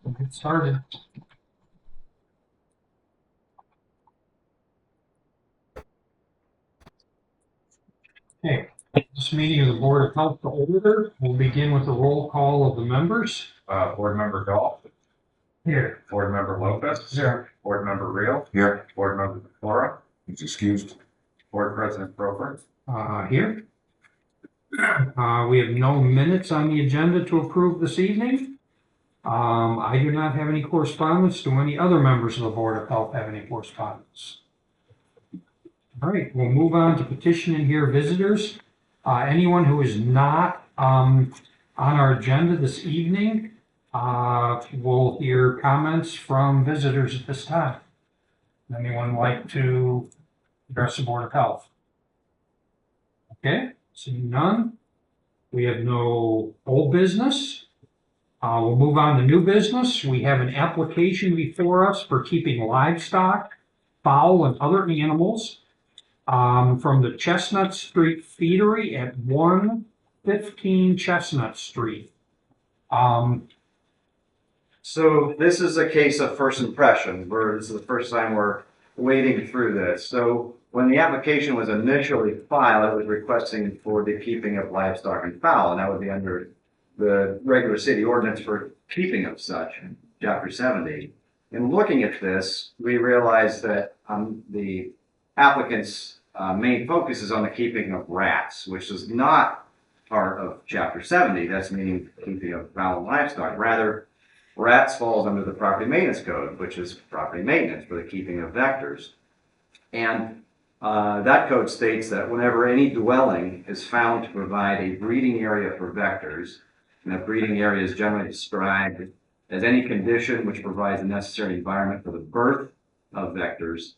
We'll get started. Okay, this meeting of the Board of Health to order. We'll begin with the roll call of the members. Board Member Dahl. Here. Board Member Lopez. Here. Board Member Reel. Here. Board Member Flora. He's excused. Board President Broker. Here. We have no minutes on the agenda to approve this evening. I do not have any correspondence. Do any other members of the Board of Health have any correspondence? All right, we'll move on to petition and hear visitors. Anyone who is not on our agenda this evening will hear comments from visitors at this time. Anyone like to address the Board of Health? Okay, seeing none. We have no old business. We'll move on to new business. We have an application before us for keeping livestock, fowl, and other animals from the Chestnut Street Feedery at 115 Chestnut Street. So this is a case of first impression. This is the first time we're wading through this. So when the application was initially filed, it was requesting for the keeping of livestock and fowl, and that would be under the regular city ordinance for keeping of such, Chapter 70. In looking at this, we realized that the applicant's main focus is on the keeping of rats, which is not part of Chapter 70. That's meaning keeping of fowl and livestock. Rather, rats falls under the property maintenance code, which is property maintenance for the keeping of vectors. And that code states that whenever any dwelling is found to provide a breeding area for vectors, and that breeding area is generally described as any condition which provides a necessary environment for the birth of vectors,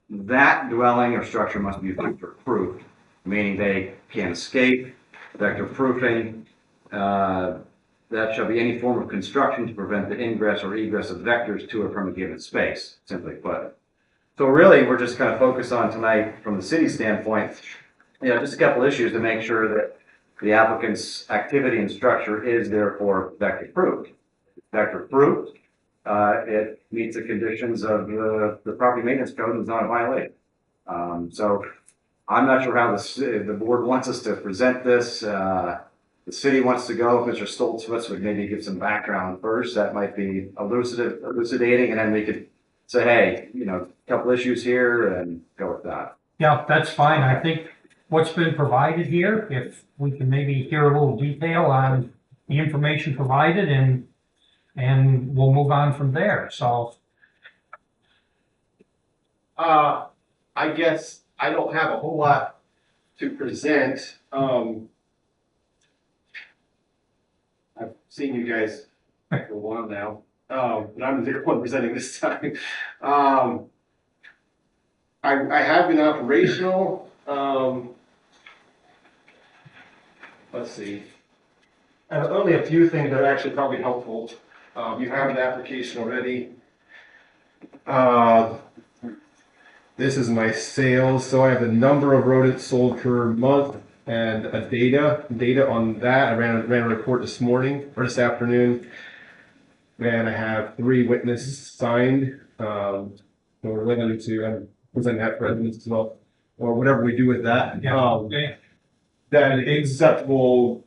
that dwelling or structure must be vector-proof, meaning they can't escape. Vector-proofing, that shall be any form of construction to prevent the ingress or egress of vectors to or from a given space, simply put. So really, we're just kind of focused on tonight, from the city standpoint, just a couple issues to make sure that the applicant's activity and structure is therefore vector-proof. Vector-proof, it meets the conditions of the property maintenance code and is not a violation. So I'm not sure how the board wants us to present this. The city wants to go. Mr. Stoltzfus would maybe give some background first. That might be elucidating, and then we could say, hey, a couple issues here, and go with that. Yeah, that's fine. I think what's been provided here, if we can maybe hear a little detail on the information provided, and we'll move on from there. So, I guess I don't have a whole lot to present. I've seen you guys for a while now, but I'm the one presenting this time. I have been operational. Let's see. And only a few things that are actually probably helpful. You have an application already. This is my sales, so I have the number of rodents sold per month and a data on that. I ran a report this morning or this afternoon, and I have 3 witnesses signed. So we're looking to present that for evidence as well, or whatever we do with that. okay. That is acceptable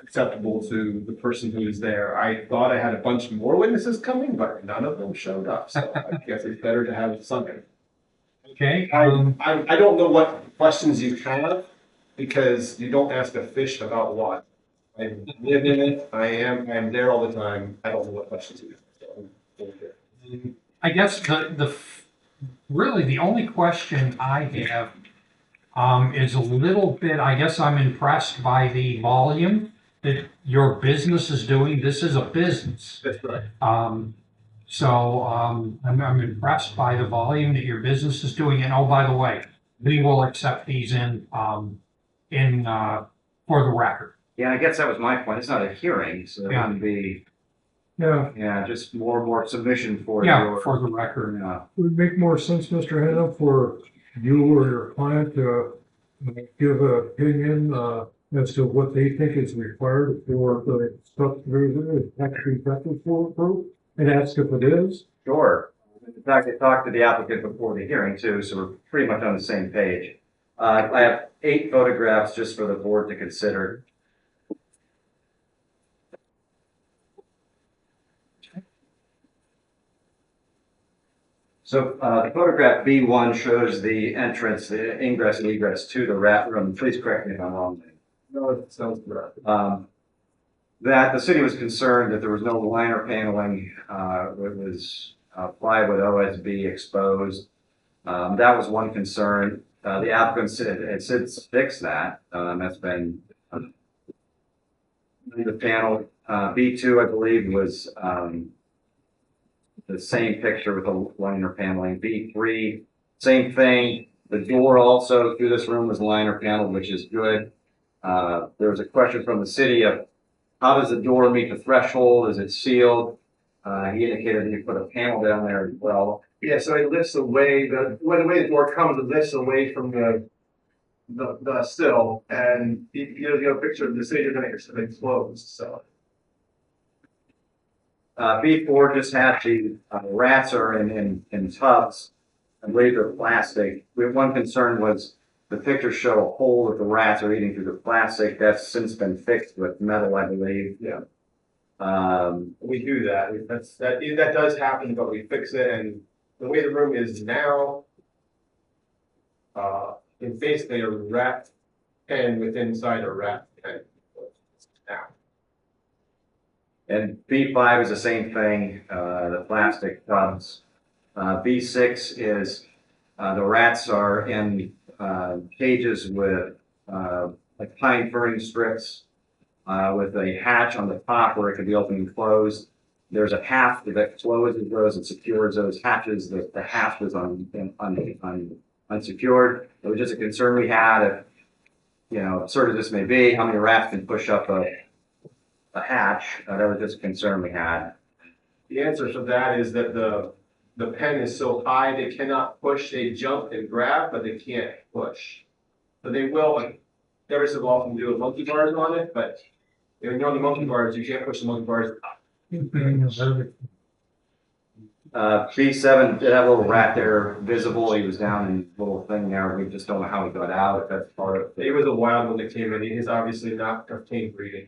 to the person who is there. I thought I had a bunch more witnesses coming, but none of them showed up. So I guess it's better to have something. Okay. I don't know what questions you have, because you don't ask a fish about what. I live in it. I'm there all the time. I don't know what questions you have. So, I guess really the only question I have is a little bit, I guess I'm impressed by the volume that your business is doing. This is a business. That's right. I'm impressed by the volume that your business is doing. And oh, by the way, we will accept these in for the record. Yeah, I guess that was my point. It's not a hearing, so it Yeah. wouldn't be, Yeah. just more submission for Yeah, for the record. Would it make more sense, Mr. Hannah, for you or your client to give an opinion as to what they think is required for the structure is actually vector proof? and ask if it is? Sure. In fact, I talked to the applicant before the hearing too, so we're pretty much on the same page. I have 8 photographs just for the board to consider. So, photograph B1 shows the entrance, the ingress and egress to the rat room. Please correct me if I'm wrong. No, it sounds correct. That the city was concerned that there was no liner paneling, it was plywood OSB exposed. That was one concern. The applicant said, had since fixed that. That's been the panel. B2, I believe, was the same picture with the liner paneling. B3, same thing. The door also through this room was liner paneled, which is good. There was a question from the city of how does the door meet the threshold? Is it sealed? He indicated that he put a panel down there as well. Yeah, so it lifts away, the way the door comes, it lifts away from the sill, and you get a picture of the city, gonna get something closed, so. B4 just had the rats are in tubs. I believe they're plastic. One concern was the pictures show a hole that the rats are eating through the plastic. That's since been fixed with metal, I believe. Yeah. Um, We do that, that does happen, but we fix it, and the way the room is now, it's basically a rat pen within inside a rat pen. Now. and B5 is the same thing, the plastic tubs. B6 is the rats are in cages with like pine fern strips with a hatch on the top where it can be opened and closed. There's a haft that closes those and secures those hatches. The haft is unsecured. It was just a concern we had. If, you know, absurd as this may be, how many rats can push up a hatch? That was just a concern we had. The answer to that is that the pen is so high, they cannot push, they jump and grab, but they can't push. So they will, like, every so often do a monkey bars on it, but when you're on the monkey bars, you can't push the monkey bars. B7 did have a little rat there visible. He was down in a little thing there. We just don't know how he got out. If that's part of It it. was a wild one that came in, he is obviously not obtained breeding.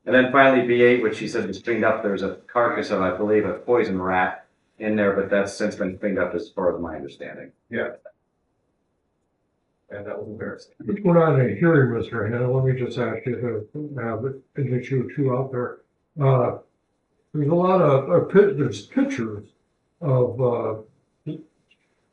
And then finally B8, which he said was cleaned up. There's a carcass of, I believe, a poison rat in there, but that's since been cleaned up as far as my understanding. Yeah. And that was embarrassing. We're not in a hearing, Mr. Hannah, let me just ask you to have an issue or two out there. There's a lot of, there's pictures of,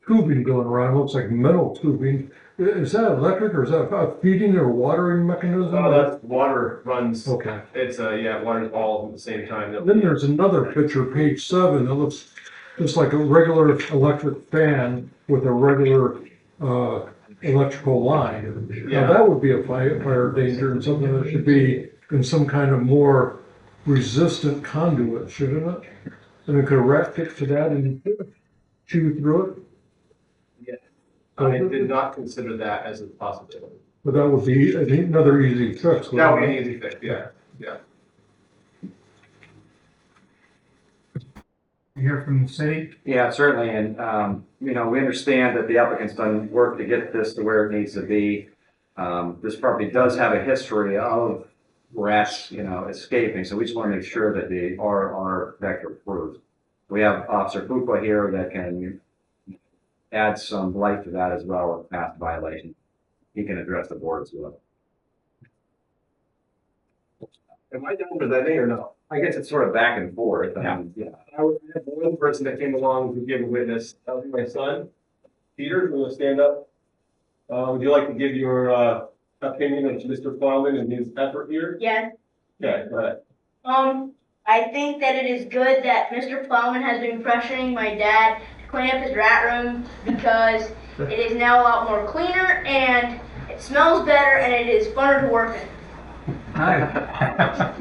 tubing going around, looks like metal tubing. Is that electric or is that a feeding or watering mechanism? That water runs, Okay. it's, yeah, water's all at the same time. Then there's another picture, page 7, that looks just like a regular electric fan with a regular, electrical line. Yeah. Now, that would be a fire danger and something that should be in some kind of more resistant conduit, shouldn't it? And then could a rat get to that and chew through it? I did not consider that as a possibility. But that would be another easy fix. That would be wouldn't an easy fix, yeah, yeah. You hear from the city? Yeah, certainly. And, you know, we understand that the applicant's done work to get this to where it needs to be. This property does have a history of rats, you know, escaping. So we just want to make sure that they are vector approved. We have Officer Fuqua here that can add some light to that as well as past violation. He can address the board as well. Am I down for that day or no? I guess it's sort of back and forth. Yeah. I was one person that came along to give a witness, that was my son, Peter, who will stand up. Would you like to give your, opinion of Mr. Plowman and his effort here? Yes. Okay, go ahead. I think that it is good that Mr. Plowman has been pressuring my dad to clean up his rat room because it is now a lot more cleaner and it smells better and it is funner to work in. Hi.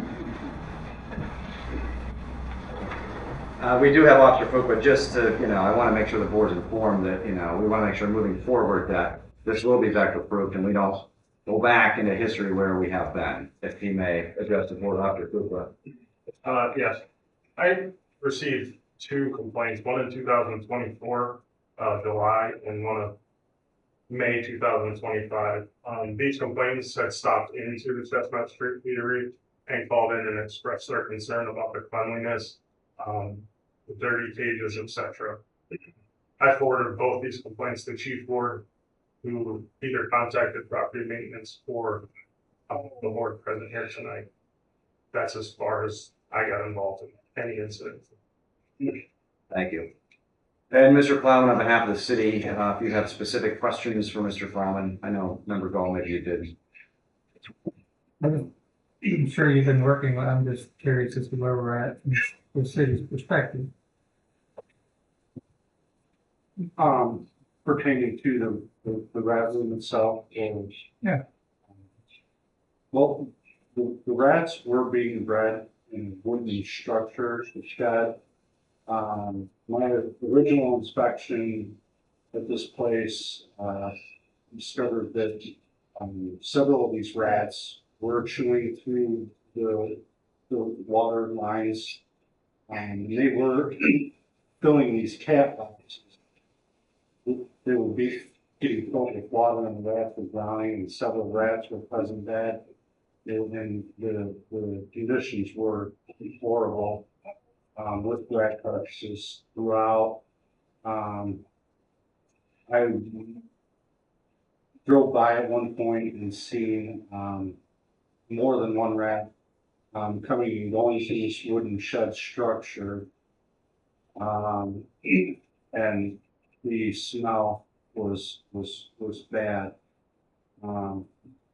We do have Officer Fuqua just to, you know, I want to make sure the board's informed that, you know, we want to make sure moving forward that this will be vector approved and we don't go back into history where we have been. If he may address the board, Officer Fuqua. Yes, I received 2 complaints, one in 2024, July, and one of May 2025. These complaints had stopped into the Chestnut Street Eatery and called in and expressed their concern about the cleanliness, the dirty cages, etc. I forwarded both these complaints to Chief Ward, who either contacted property maintenance or the board present here tonight. That's as far as I got involved in any incident. Thank you. And Mr. Plowman, on behalf of the city, if you have specific questions for Mr. Plowman, I know Member Gall, maybe you did. I'm sure you've been working, I'm just curious as to where we're at from the city's perspective. Pertaining to the rat room itself and. Yeah. Well, the rats were being bred in wooden structures, the shed. My original inspection at this place, discovered that, several of these rats were chewing through the water lines. And they were filling these cat boxes. They would be getting filled with water and the rats were drowning and several rats were present dead. And the conditions were horrible, with rat carcasses throughout. I drove by at one point and seen, more than one rat, coming and going through this wooden shed structure. And the smell was bad.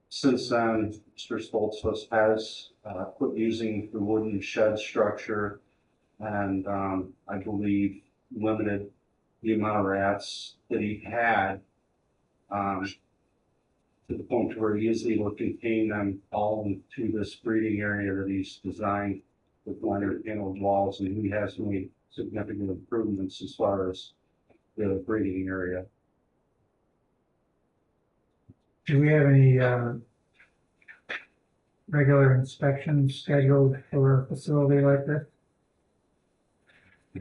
Since then, Mr. Stoltzfus has quit using the wooden shed structure and I believe limited the amount of rats that he had to the point where he is able to contain them all into this breeding area that he's designed with liner paneled walls, and he has made significant improvements as far as the breeding area. Do we have any, regular inspections scheduled for a facility like this?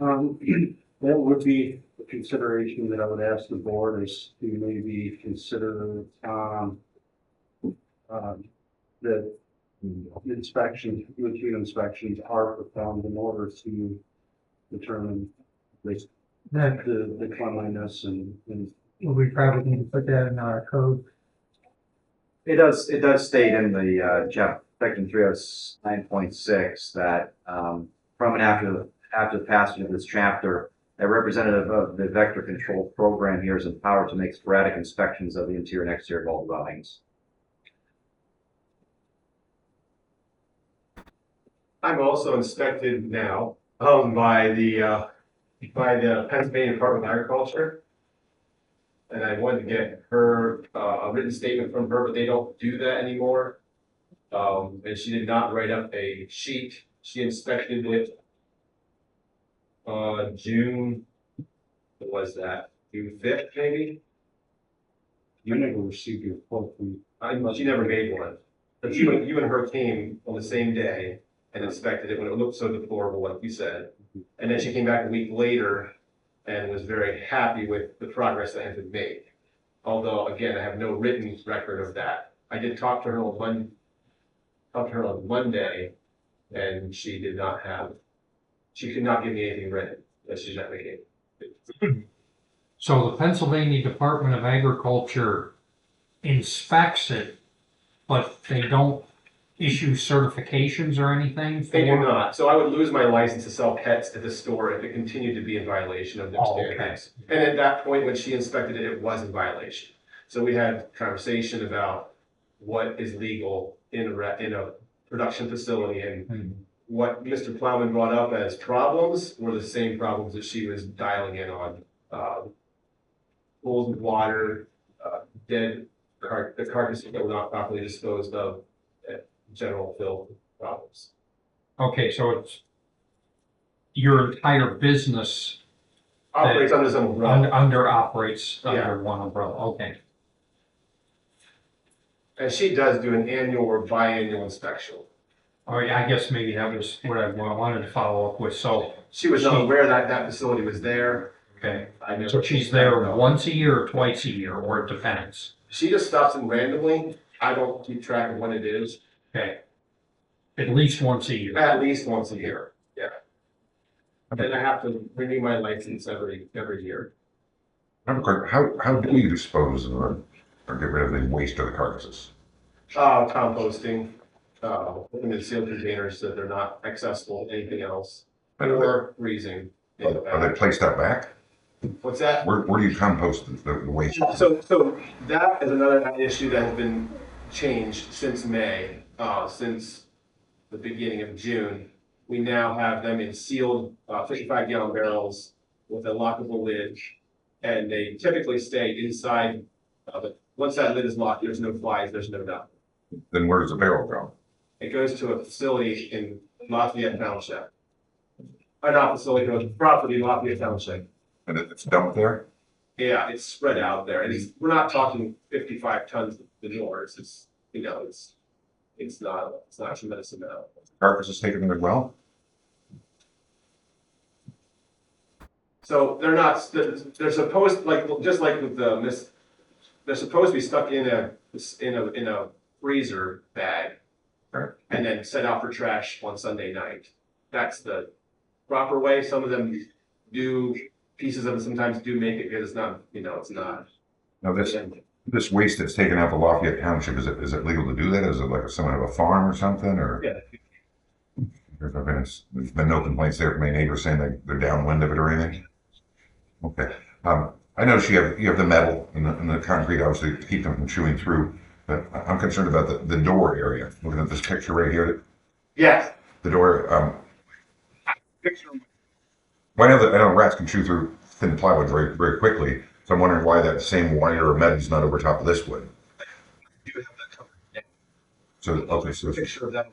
That would be a consideration that I would ask the board is to maybe consider, that inspections, routine inspections are performed in order to determine the cleanliness and We probably need to put that in our code. It does state in the, section 309.6 that, from and after the passage of this chapter, a representative of the vector control program here is empowered to make sporadic inspections of the interior and exterior of all dwellings. I'm also inspected now, by the Pennsylvania Department of Agriculture. And I wanted to get her, a written statement from her, but they don't do that anymore. And she did not write up a sheet. She inspected it, June, what was that, June 5th, maybe? you never received your quote from. She never made one. But you and her came on the same day and inspected it when it looked so deplorable, like you said. And then she came back a week later and was very happy with the progress that had been made. Although, again, I have no written record of that. I did talk to her on Monday, and she could not give me anything written, that she's not making. So the Pennsylvania Department of Agriculture inspects it, but they don't issue certifications or anything? They do not. So I would lose my license to sell pets at the store if it continued to be in violation of their Oh, okay. standards. And at that point, when she inspected it, it was in violation. So we had conversation about what is legal in a production facility, and what Mr. Plowman brought up as problems were the same problems that she was dialing in on. Pools with water, the carcasses that were not properly disposed of, general filth problems. Okay, so it's your entire business Operates under some umbrella. operates Yeah. under one umbrella, okay. And she does do an annual or biannual inspection. All right, I guess maybe that was what I wanted to follow up with. So She was not aware that that facility was there. Okay. I never. So she's there once a year or twice a year, or it depends? She just stops in randomly. I don't keep track of when it is. Okay. At least once a year? At least once a year, yeah. And I have to renew my license every year. I have a question. How do you dispose of or get rid of the waste of the carcasses? Composting, put them in sealed containers so that they're not accessible to anything else, or freezing. in the Are they bag. placed out back? What's that? Where do you compost the waste? So that is another issue that has been changed since May, since the beginning of June. We now have them in sealed, 55-gallon barrels with a lockable lid, and they typically stay inside of it. Once that lid is locked, there's no flies, there's no nothing. Then where does the barrel go? It goes to a facility in Lafayette Township. Or not facility, it goes to property in Lafayette Township. And it's dumped there? Yeah, it's spread out there, and we're not talking 55 tons of manures. It's, it's not a tremendous amount. Carcasses taken there as well? So they're not, they're supposed, like, just like with the they're supposed to be stuck in a freezer bag and then set out for trash on Sunday night. That's the proper way. Some of them do, pieces of it sometimes do make it good. It's not, it's not. Now this waste that's taken out of Lafayette Township, is it legal to do that? Is it like someone have a farm or something, or? Yeah. There's been no complaints there from any neighbors saying they're downwind of it or anything? Okay. I notice you have the metal and the concrete, obviously, to keep them from chewing through, but I'm concerned about the door area. Looking at this picture right here, Yes. the door, well, I know rats can chew through thin plywood very, very quickly, so I'm wondering why that same wire or metal is not over top of this wood. You have that covered. So, okay, so, Picture of that.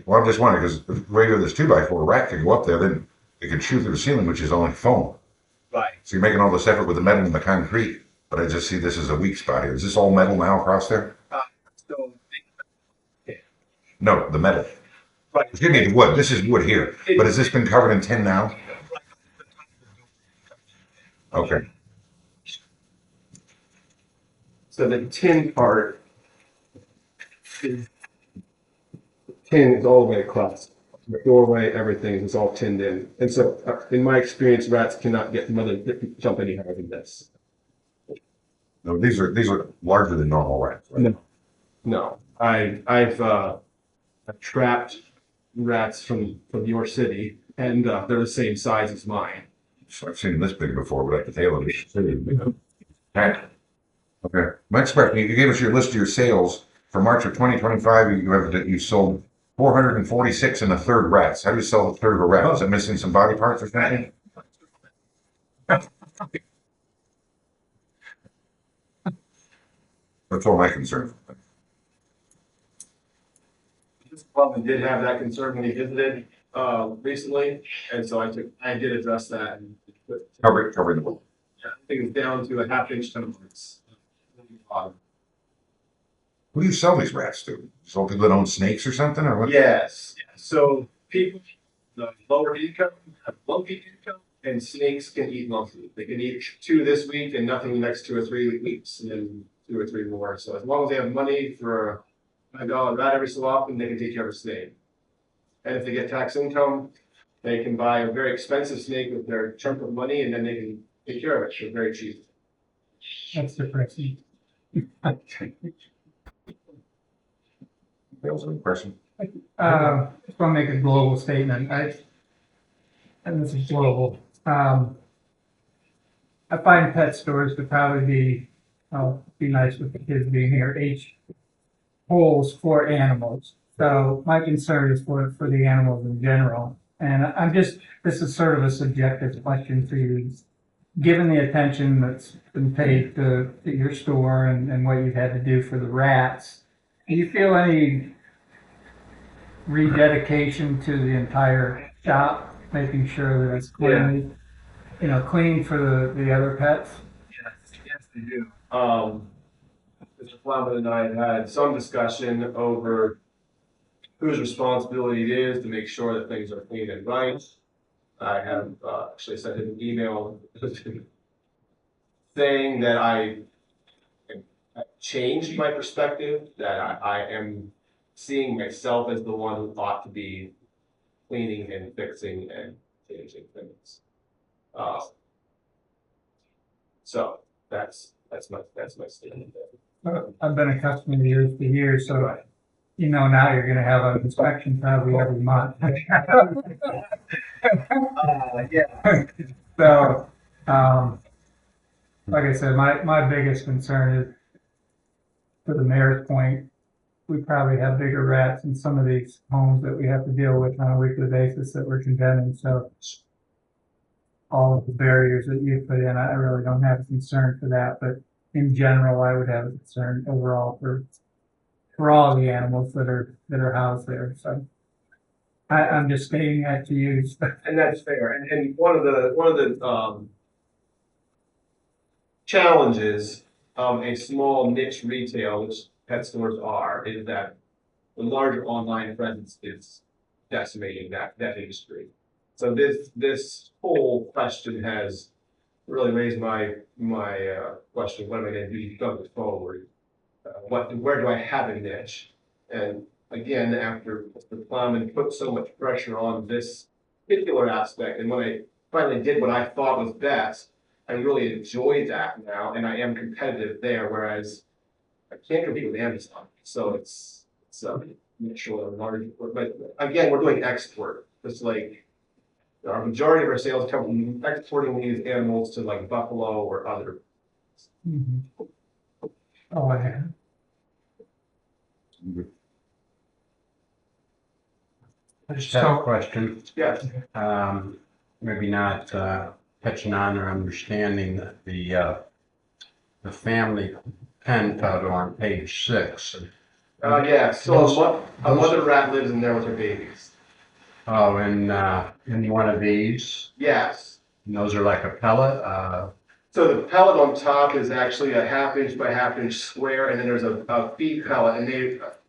well, I'm just wondering, because right where this 2x4 rat could go up there, then it could chew through the ceiling, which is only foam. Right. So you're making all this effort with the metal and the concrete, but I just see this as a weak spot here. Is this all metal now across there? So, No, the metal. right. Excuse me, the wood. This is wood here, but has this been covered in tin now? Okay. So the tin part is tin is all the way across. The doorway, everything is all tinned in. And so, in my experience, rats cannot jump any higher than this. No, these are larger than normal rats. Right? No, I've trapped rats from your city, and they're the same size as mine. So I've seen them this big before, but at the tail of it. Okay. Next question. You gave us your list of your sales for March of 2025. You sold 446 and a third rats. How do you sell a third of a rat? Is it missing some body parts or something? That's all my concern. This department did have that concern when he visited recently, and so I did address that. And Covering the wood. I think it's down to a half-inch tolerance. Who do you sell these rats to? So people that own snakes or something, or what? Yes. So people, the lower income have low income, and snakes can eat monthly. They can eat 2 this week and nothing the next 2 or 3 weeks, and then 2 or 3 more. So as long as they have money for $5 rat every so often, they can take care of a snake. And if they get tax income, they can buy a very expensive snake with their chunk of money, and then they can take care of it for very cheap. That's depressing. That was a question. Just want to make a global statement. And this is global. I find pet stores to probably be nice with the kids being here, H holes for animals. So my concern is for the animals in general. And this is sort of a subjective question for you. Given the attention that's been paid to your store and what you've had to do for the rats, do you feel any rededication to the entire shop, making sure that it's clean, clean for the other pets? Yes, they do. Mr. Plowman and I have had some discussion over whose responsibility it is to make sure that things are clean and right. I have actually sent him an email saying that I changed my perspective, that I am seeing myself as the one who ought to be cleaning and fixing and changing things. So that's my statement there. I've been a customer years to years, so you know now you're gonna have an inspection probably every month. Yeah. So, like I said, my biggest concern is, to the mayor's point, we probably have bigger rats in some of these homes that we have to deal with on a weekly basis that we're condemning, so all of the barriers that you put in, I really don't have a concern for that, but in general, I would have a concern overall for all the animals that are housed there, so. I'm just stating that to you. And that's fair. And one of the challenges of a small niche retail, which pet stores are, is that the larger online presence is decimating that industry. So this whole question has really raised my question: what am I going to do going forward? Where do I have a niche? And again, after Mr. Plowman put so much pressure on this particular aspect, and when I finally did what I thought was best, I really enjoy that now, and I am competitive there. Whereas I can't compete with Amazon, so it's sure large. But again, we're doing export. It's like our majority of our sales come from exporting these animals to like Buffalo or other. Oh, I have. I just have a question. Yes. Maybe not catching on or understanding that the family pen photo on page 6. Yeah. So a mother rat lives in there with her babies. Oh, in one of these, Yes. and those are like a pellet. So the pellet on top is actually a 1/2 by 1/2 square, and then there's a feed pellet, and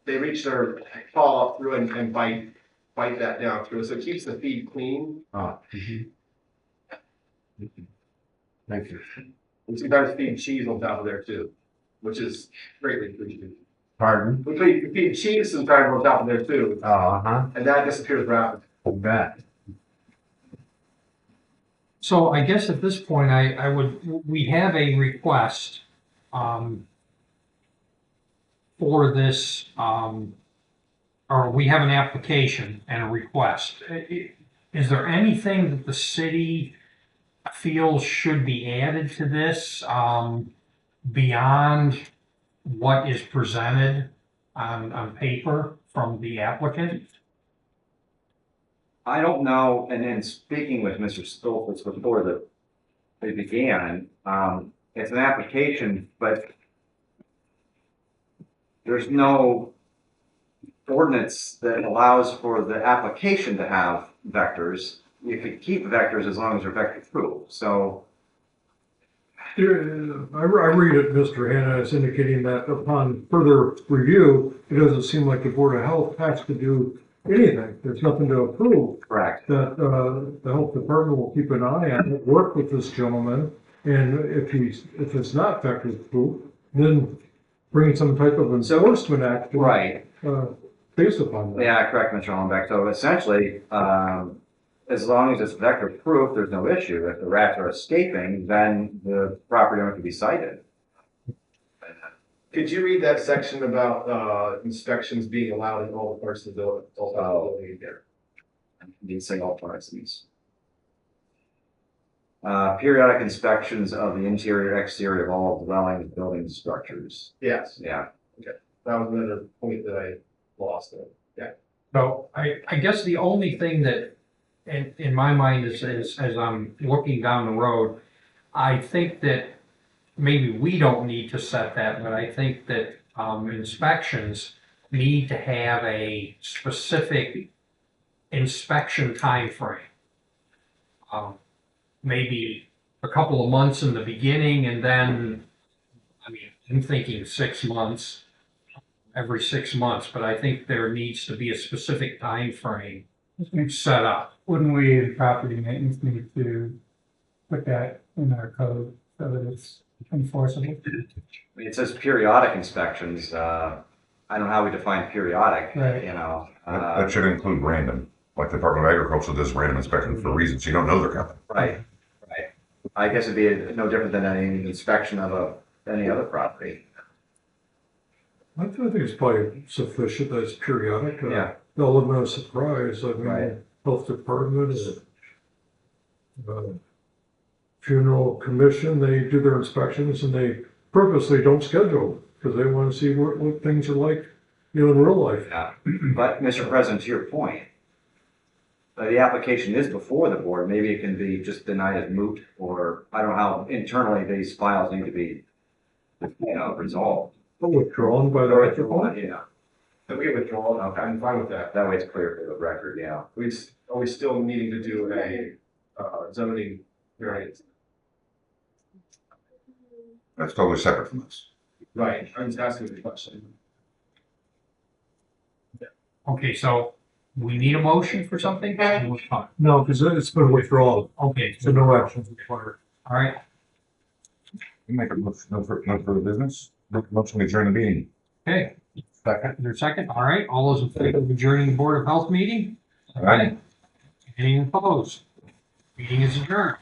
they reach their paw up through and bite that down through, so it keeps the feed clean. Thank you. And sometimes feed cheese on top of there too, which is greatly appreciated. Pardon? We feed cheese sometimes on top of there too, and that disappears rapidly. You bet. So I guess at this point, we have a request, for this, or we have an application and a request. Is there anything that the city feels should be added to this, beyond what is presented on paper from the applicant? I don't know, and then speaking with Mr. Stolfus before they began, it's an application, but there's no ordinance that allows for the application to have vectors. You could keep vectors as long as they're vector proof, so. I read it, Mr. Hanna, as indicating that upon further review, it doesn't seem like the Board of Health has to do anything. There's nothing to approve. Correct. That the health department will keep an eye on it, work with this gentleman, and if it's not vector proof, then bring some type of enforcement action. Right. Based upon that. Yeah, correct, Mr. Hollenbeck. So essentially, as long as it's vector proof, there's no issue. If the rats are escaping, then the property owner can be cited. Could you read that section about inspections being allowed in all parts of the building here? These say all parts of these. Periodic inspections of the interior, exterior of all dwellings, buildings, structures. Yes, Yeah. that was another point that I lost there. Yeah. So I guess the only thing that in my mind is as I'm looking down the road, I think that maybe we don't need to set that, but I think that inspections need to have a specific inspection timeframe. Maybe a couple of months in the beginning, and then, I mean, I'm thinking 6 months, every 6 months, but I think there needs to be a specific time frame set up. Wouldn't we, the property maintenance, need to put that in our code so that it's enforceable? It says periodic inspections, I don't know how we define periodic, Right. you know. That should include random, like the Department of Agriculture does random inspections for reasons you don't know they're coming. Right, right. I guess it'd be no different than any inspection of any other property. I think it's probably sufficient that it's periodic. Yeah. Element of surprise, I Right. mean, health department, funeral commission, they do their inspections and they purposely don't schedule because they want to see what things are like, you know, in real life. Yeah, but Mr. President, to your point, the application is before the board, maybe it can be just denied as moot, or I don't know how internally these files need to be, you know, resolved. Withdrawn by the Or applicant. yeah, So we withdraw, okay, I'm fine with that. that way it's clear for the record, yeah. Are we still needing to do a, zoning variance? That's totally separate from this. Right, I'm just asking the question. Okay, so we need a motion for something? No, because it's been withdrawn, Okay, so no action is required. all right. You make a motion, no further business, motion to adjourn the meeting. Okay, Second. is there a second? All right, all those in favor of adjourning the Board of Health meeting? Aye. Any opposed? Meeting is adjourned.